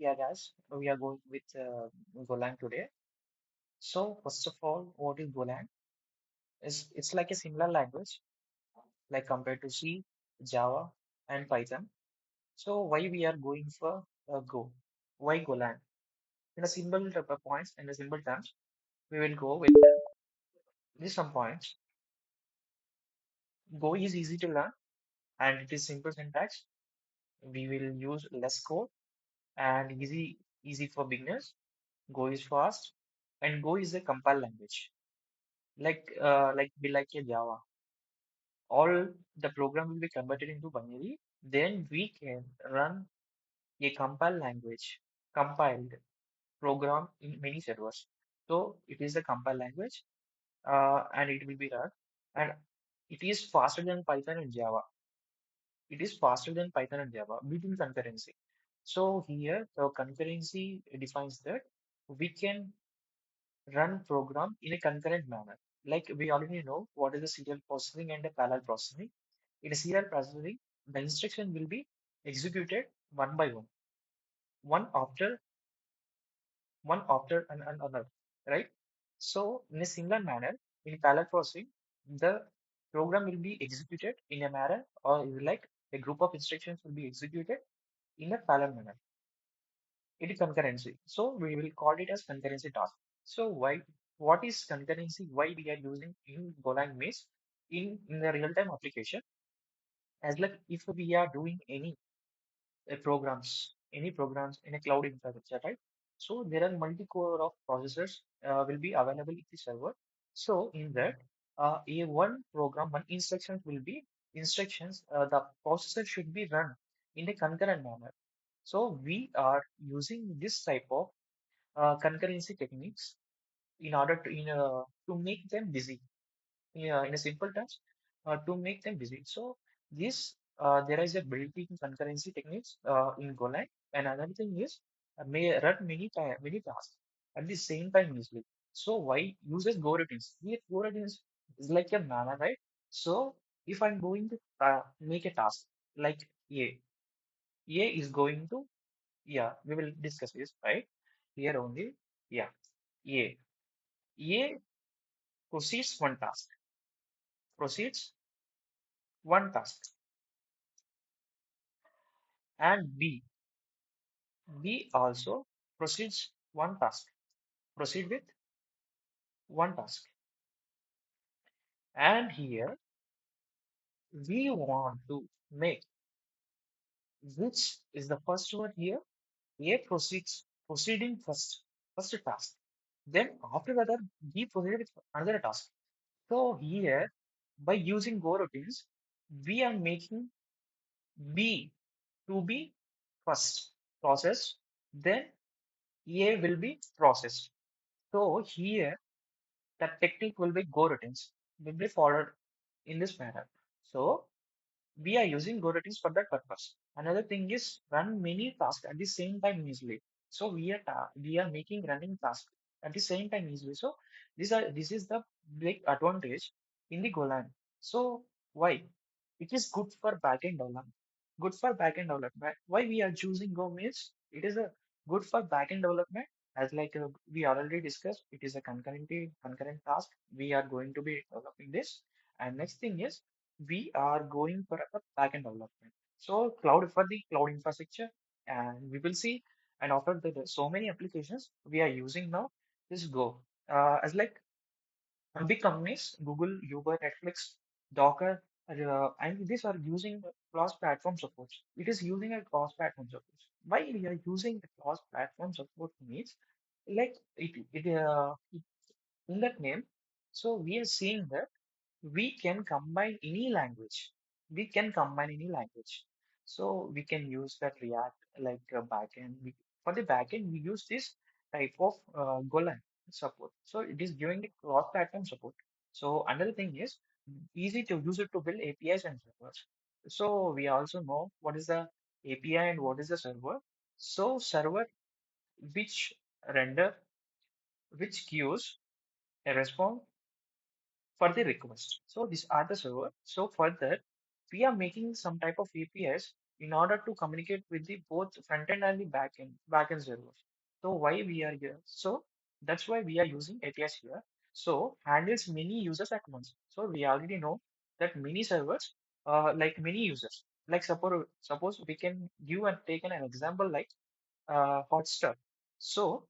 Yeah, guys, we are going with Golang today. So, first of all, what is Golang? It's like a similar language, like compared to C, Java, and Python. So, why we are going for Go? Why Golang? In a simple points, in a simple terms, we will go with these some points. Go is easy to learn, and it is simple syntax. We will use less code and easy for beginners. Go is fast, and Go is a compile language. Like a Java. All the program will be converted into binary. Then we can run a compile language, compiled program in many servers. So it is a compile language, and it will be run, and it is faster than Python and Java. It is faster than Python and Java between concurrency. So here the concurrency defines that we can run program in a concurrent manner. Like we already know what is the serial processing and the parallel processing. In a serial processing, the instruction will be executed one by one after another, right? So in a similar manner, in parallel processing, the program will be executed in a manner, or is like a group of instructions will be executed in a parallel manner. It is concurrency. So we will call it as concurrency task. So what is concurrency? Why we are using in Golang means in the real-time application, as like if we are doing any programs in a cloud infrastructure, right? So there are multi-core of processors will be available in the server. So in that, a one program, one instructions will be instructions. The processor should be run in a concurrent manner. So we are using this type of concurrency techniques in order to make them busy. Yeah, in a simple terms, to make them busy. So this there is a built-in concurrency techniques in Golang. And another thing is may run many tasks at the same time easily. So why uses Go routines? Here Go routines is like a manner, right? So if I'm going to make a task like A is going to, yeah, we will discuss this, right? Here only, yeah, A. A proceeds proceeds one task, and B also proceeds one task, proceed with one task. And here we want to make which is the first one here. A proceeding first task. Then after that B proceed with another task. So here by using Go routines, we are making B to be first processed, then A will be processed. So here the technique will be Go routines will be followed in this manner. So we are using Go routines for that purpose. Another thing is run many tasks at the same time easily. So we are making running tasks at the same time easily. So this is the big advantage in the Golang. So why? It is good for backend development. Good for backend development. Why we are choosing Go means it is a good for backend development. As like we already discussed, it is a concurrent task. We are going to be developing this. And next thing is we are going for a backend development. So cloud for the cloud infrastructure, and we will see. And after that, so many applications we are using now is Go. As like big companies, Google, Uber, Netflix, Docker, and these are using cross-platform support. It is using a cross-platform support. Why we are using the cross-platform support means like in that name. So we are seeing that we can combine any language. We can combine any language. So we can use that React like backend. For the backend, we use this type of Golang support. So it is giving the cross-platform support. So another thing is easy to use it to build APIs and servers. So we also know what is the API and what is the server. So server which render, which gives a response for the request. So these are the server. So for that, we are making some type of APIs in order to communicate with the both front end and the back end servers. So why we are here? So that's why we are using APIs here. So handles many users at once. So we already know that many servers, like many users, like suppose we can give and take an example like Hotstar. So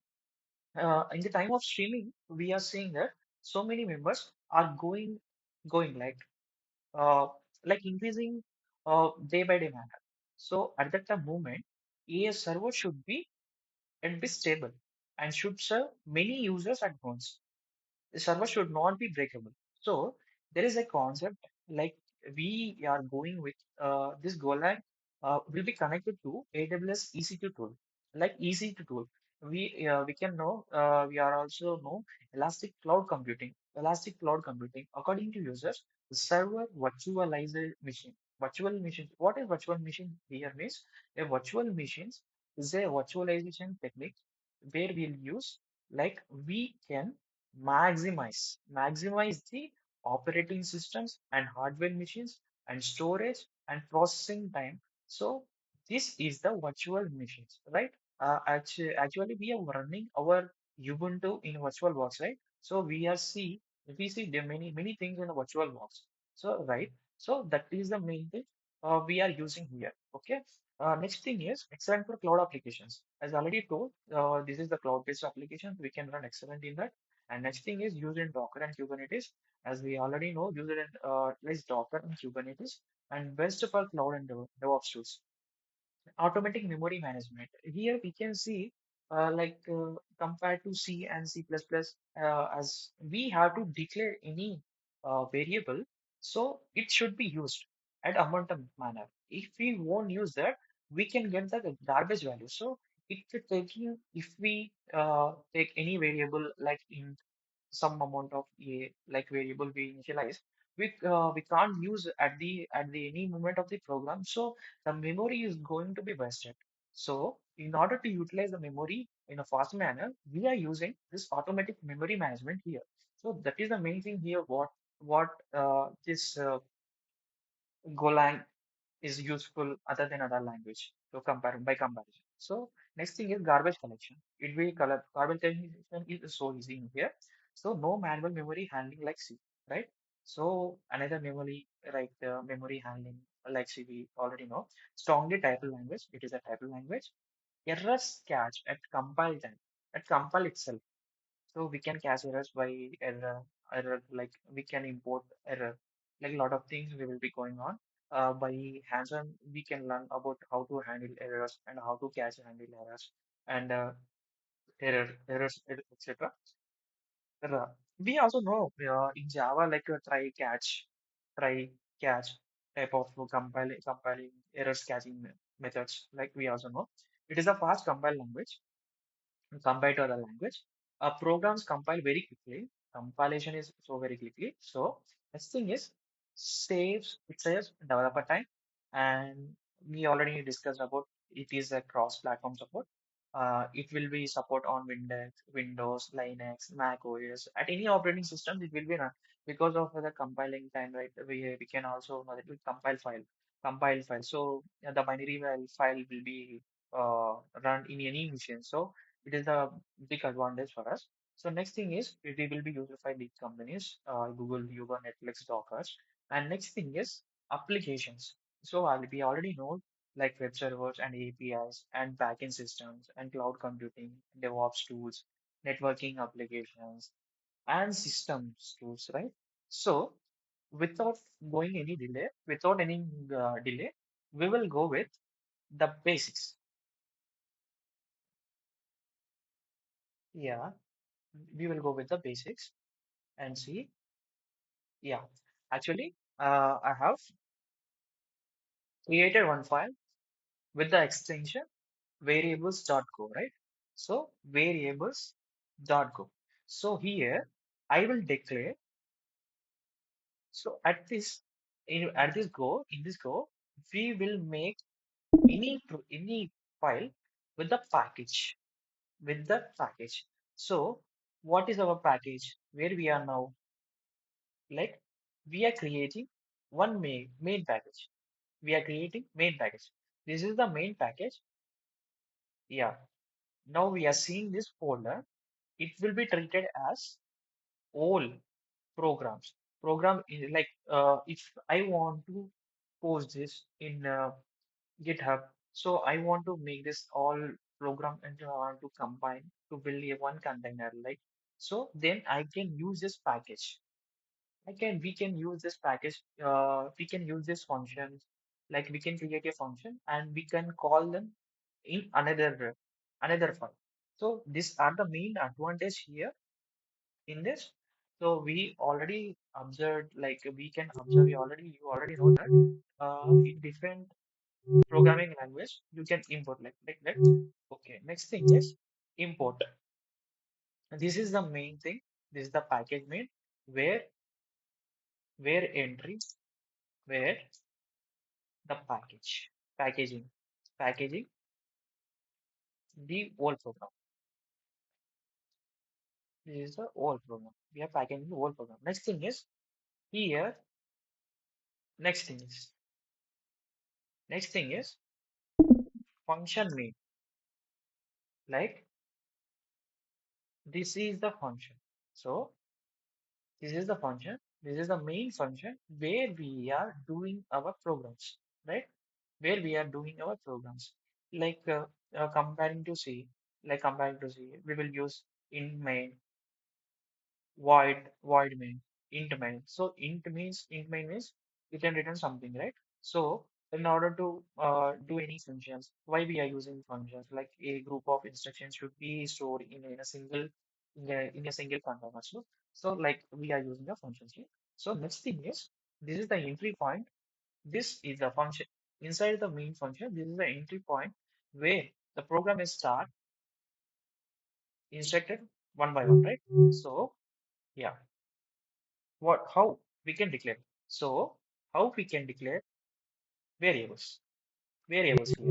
in the time of streaming, we are seeing that so many members are going uh, like increasing day by day manner. So at that time moment, a server should be and be stable and should serve many users at once. The server should not be breakable. So there is a concept like we are going with this Golang will be connected to AWS EC2 tool, like EC2 tool. We can know we are also know Elastic Cloud Computing. Elastic Cloud Computing, according to users, the server virtualized machine. Virtual machine. What is virtual machine here means? A virtual machine is a virtualization technique where we'll use like we can maximize the operating systems and hardware machines and storage and processing time. So this is the virtual machines, right? Actually we are running our Ubuntu in VirtualBox, right? So we see the many things in a VirtualBox. So right, so that is the main thing we are using here. Okay. Next thing is excellent for cloud applications. As already told, this is the cloud-based application. We can run excellent in that. And next thing is used in Docker and Kubernetes. As we already know, use it in like Docker and Kubernetes. And best for cloud and DevOps tools. Automatic memory management. Here we can see compared to C and C++, as we have to declare any variable, so it should be used at amount of manner. If we won't use that, we can get the garbage value. So if we take any variable like in some amount of a like variable we initialize, we can't use at the any moment of the program, so the memory is going to be wasted. So in order to utilize the memory in a fast manner, we are using this automatic memory management here. So that is the main thing here. What this Golang is useful other than other language to compare by comparison. So next thing is garbage collection. Garbage collection is so easy in here. So no manual memory handling like C, right? So another memory like memory handling like C we already know. Strongly typed language. It is a typed language. Errors catch at compile time. At compile itself. So we can catch errors by error like we can import error. Like a lot of things we will be going on. By hands-on, we can learn about how to handle errors and how to catch and handle errors and errors, etc. We also know in Java like a try catch type of compiling errors catching methods. Like we also know, it is a fast compile language compared to other language. Programs compile very quickly. Compilation is so very quickly. So next thing is it saves developer time, and we already discussed about it is a cross-platform support. It will be support on Windows, Linux, Mac OS. At any operating system, it will be run because of the compiling time, right? We can also know that we compile file. So the binary file will be run in any machine. So it is a big advantage for us. So next thing is it will be used by big companies, Google, Uber, Netflix, Docker. And next thing is applications. So we already know like web servers and APIs and backend systems and cloud computing, DevOps tools, networking applications, and systems tools, right? So without without any delay, we will go with the basics. Yeah, we will go with the basics and see. Yeah, actually, I have created one file with the extension variables.go, right? So variables.go. So here I will declare. So at this go in this go, we will make any file with the package. So what is our package? Where we are now? Like we are creating one main package. We are creating main package. This is the main package. Yeah. Now we are seeing this folder. It will be treated as all programs. Program is like if I want to post this in GitHub, so I want to make this all program and I want to combine to build a one container. Like so, then I can use this package. We can use this package, we can use this functions, like we can create a function and we can call them in another file. So these are the main advantage here in this. So we already observed, like we can observe, you already know that in different programming language you can import like that. Okay, next thing is import. This is the main thing. This is the package main where entry where the packaging the whole program. This is the whole program. We are packaging the whole program. Next thing is here. Next thing is next thing is function main. Like this is the function. So this is the function. This is the main function where we are doing our programs, right? Where we are doing our programs. Like comparing to C, we will use in main void main int main. So int main means you can return something, right? So in order to do any functions, why we are using functions, like a group of instructions should be stored in a single in a single container. So like we are using the functions here. So next thing is this is the entry point. This is the function inside the main function. This is the entry point where the program is start instructed one by one, right? So yeah, what how we can declare. So how we can declare variables. Variables here.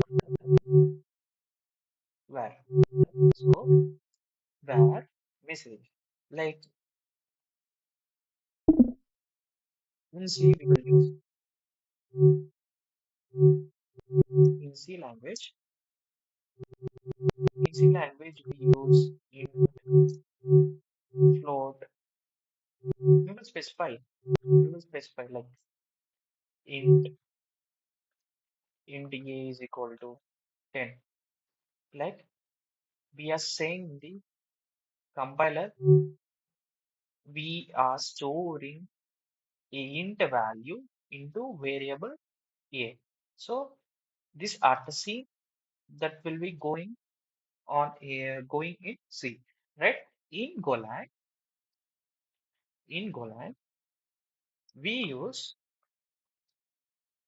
Where. So where message. Like in C we will use in C language. In C language we use int, float. We will specify. We will specify like int int a is equal to 10. Like we are saying in the compiler we are storing a int value into variable a. So this RTC that will be going in C, right? In Golang, in Golang, we use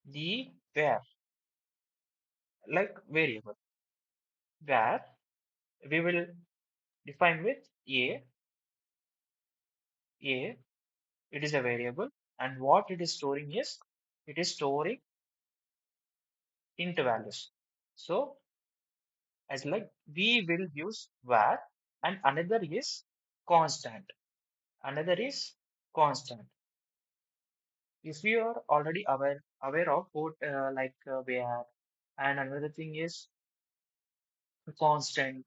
the where like variable where we will define with a. It is a variable, and what it is storing is it is storing int values. So as like we will use var, and another is constant. Another is constant. If you are already aware of what where, and another thing is constant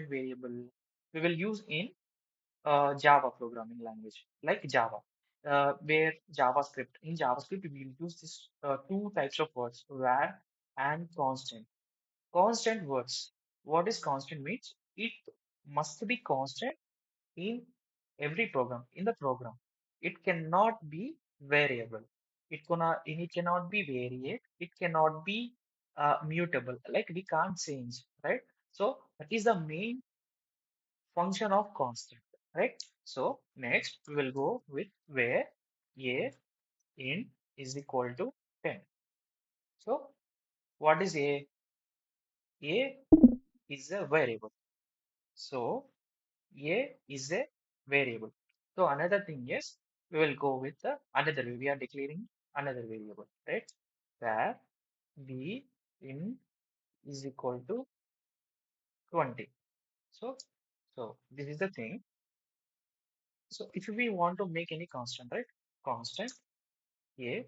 variable, we will use in Java programming language like Java, where JavaScript. In JavaScript we will use this two types of words, var and constant. Constant words. What is constant means? It must be constant in every program. In the program, it cannot be variable. It cannot be variate. It cannot be mutable. Like we can't change, right? So that is the main function of constant, right? So next we will go with where a in is equal to 10. So what is a? A is a variable. So a is a variable. So another thing is we will go with the another way. We are declaring another variable, right? Where b in is equal to 20. So this is the thing. So if we want to make any constant, right? Constant a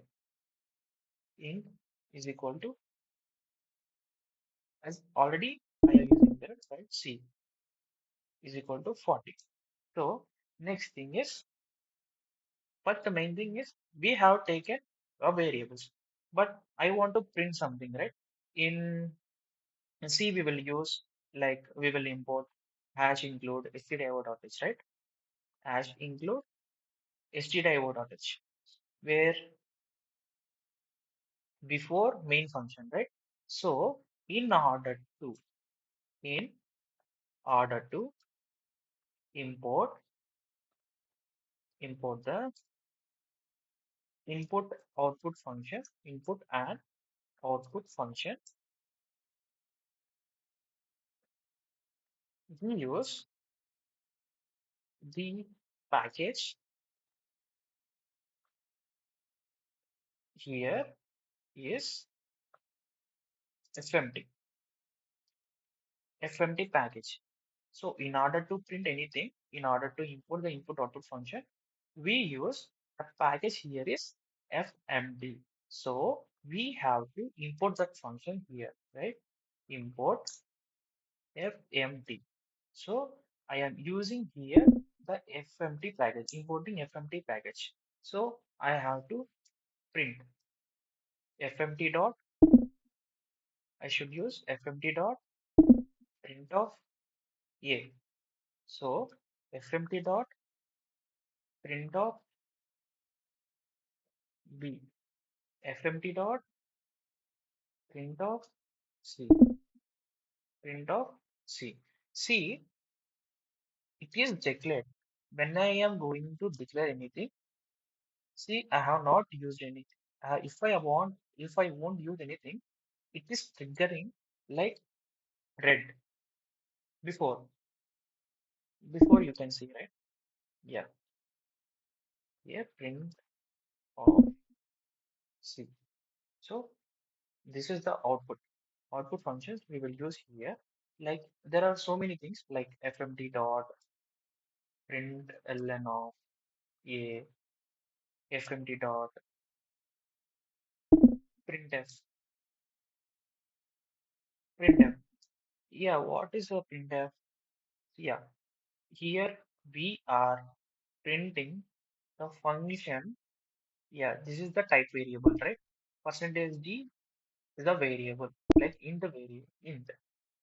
in is equal to as already I am using that, right? C is equal to 40. So next thing is, but the main thing is we have taken a variables, but I want to print something, right? In C we will use, like we will import hash include stdio.h, right? Hash include stdio.h, where before main function, right? So in order to import the input output function, input and output function, we use the package here is fmt package. So in order to print anything, in order to import the input output function, we use a package here is fmt. So we have to import that function here, right? Import fmt. So I am using here the fmt package, importing fmt package. So I have to print fmt dot, I should use fmt dot print of a. So fmt dot print of b, fmt dot print of c, print of c. See, it is declared. When I am going to declare anything, see, I have not used anything. If I won't use anything, it is triggering like red before. Before you can see, right? Yeah. Here, print of C. So this is the output. Output functions we will use here. Like there are so many things like fmt dot println of a, fmt dot printf, printf. Yeah, what is a printf? Yeah, here we are printing the function. Yeah, this is the type variable, right? Percentage D is the variable, like int variable, int,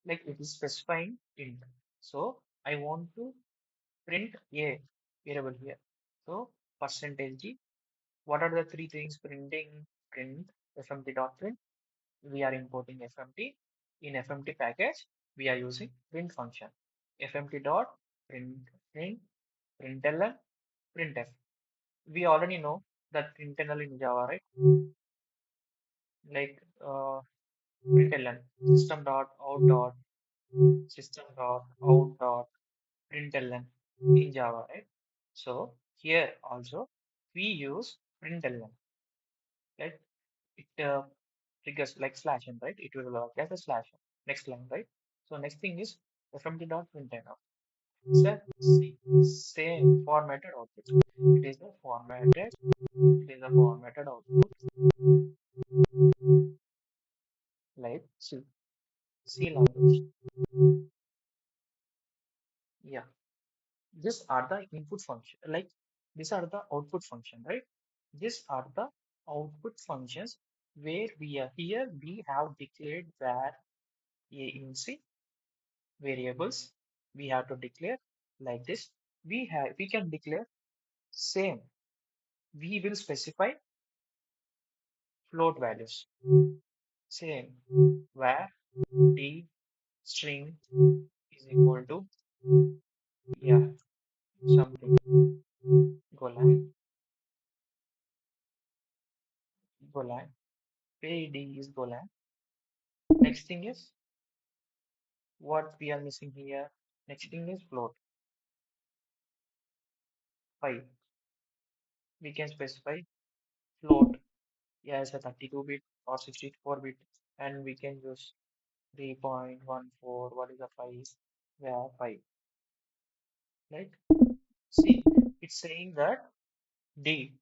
like it is specifying int. So I want to print a variable here. So percentage D. What are the three things printing? Print fmt.print. We are importing fmt. In fmt package, we are using print function. fmt.print println printf. We already know that println in Java, right? Like println system.out.println in Java, right? So here also we use println, right? It triggers like slash n, right? It will get a slash n. Next line, right? So next thing is fmt.println. It's a same formatted output. It is a formatted output like C language. Yeah. These are the input function, like these are the output function, right? These are the output functions where we are here. We have declared where a in C variables we have to declare like this. We can declare same. We will specify float values. Same where d string is equal to, yeah, something Golang, Golang, pd is Golang. Next thing is what we are missing here. Next thing is float 5. We can specify float, yeah, as a 32-bit or 64-bit, and we can use 3.14. What is the 5? Yeah, 5, right? See, it's saying that D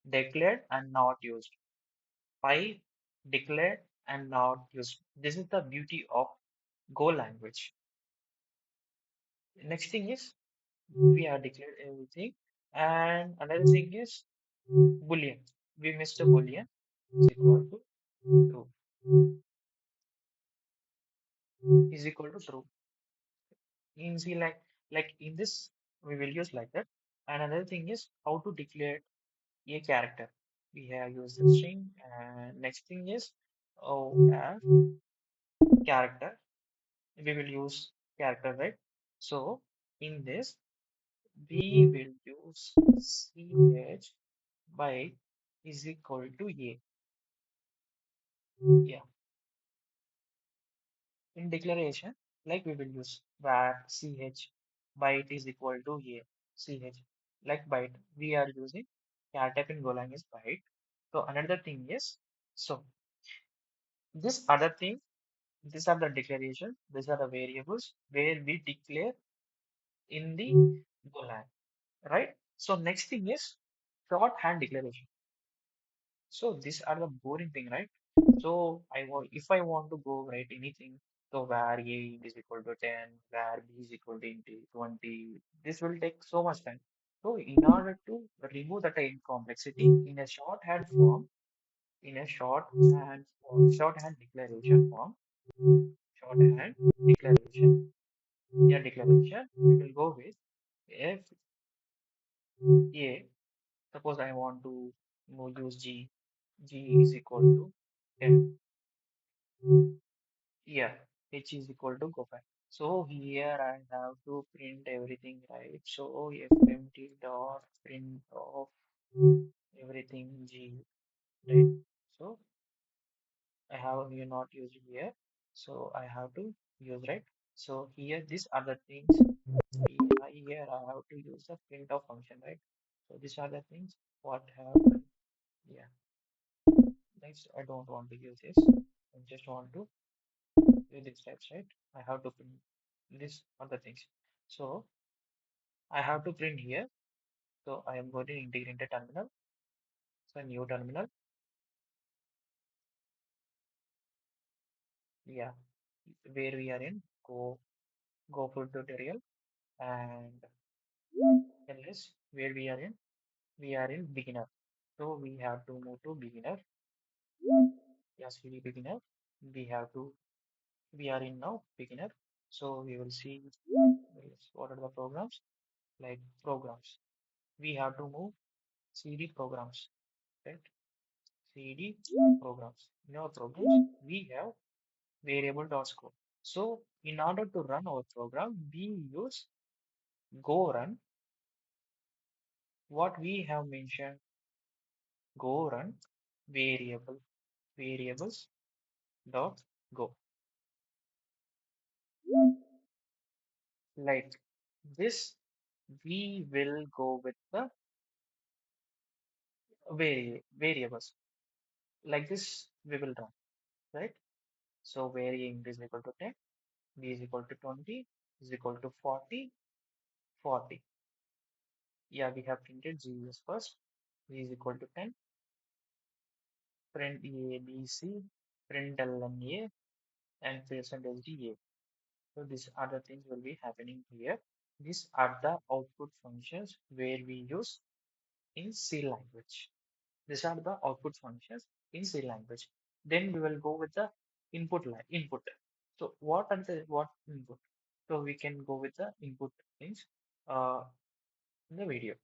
declared and not used. 5 declared and not used. This is the beauty of Go language. Next thing is we have declared everything. And another thing is Boolean. We missed a Boolean is equal to true. Is equal to true. In C like in this we will use like that. And another thing is how to declare a character. We have used the string. And next thing is as character. We will use character, right? So in this we will use ch byte is equal to a. Yeah. In declaration, like we will use var ch byte is equal to a ch like byte. We are using char type in Golang is byte. So another thing is so this other thing, these are the declarations, these are the variables where we declare in the Golang, right? So next thing is shorthand declaration. So these are the boring thing, right? So if I want to go write anything, so var a is equal to 10, var b is equal to 20, this will take so much time. So in order to remove the time complexity in a shorthand form, in a shorthand declaration form, shorthand declaration, yeah, declaration, we will go with if a, suppose I want to use g is equal to 10. Yeah, h is equal to go back. So here I have to print everything, right? So fmt dot print of everything g, right? So I have here not used here. So I have to use, right? So here these other things. Here I have to use the print of function, right? So these are the things what happen. Yeah, next I don't want to use this. I just want to use these types, right? I have to print these other things. So I have to print here. So I am going to integrate a terminal. So new terminal. Yeah, where we are in go full tutorial and ls where we are in beginner. So we have to move to beginner. Yes, we beginner. We have to we are in now beginner. So we will see what are the programs like programs. We have to move cd programs, right? cd programs. In our programs, we have variable.scope. So in order to run our program, we use go run. What we have mentioned, go run variables dot go. Like this, we will go with the variables. Like this, we will run, right? So variant is equal to 10, b is equal to 20, is equal to 40, 40. Yeah, we have printed g is first, b is equal to 10, print a, b, c, print ln a, and percentage d a. So these other things will be happening here. These are the output functions where we use in C language. These are the output functions in C language. Then we will go with the input. So what input? So we can go with the input things uh, in the video.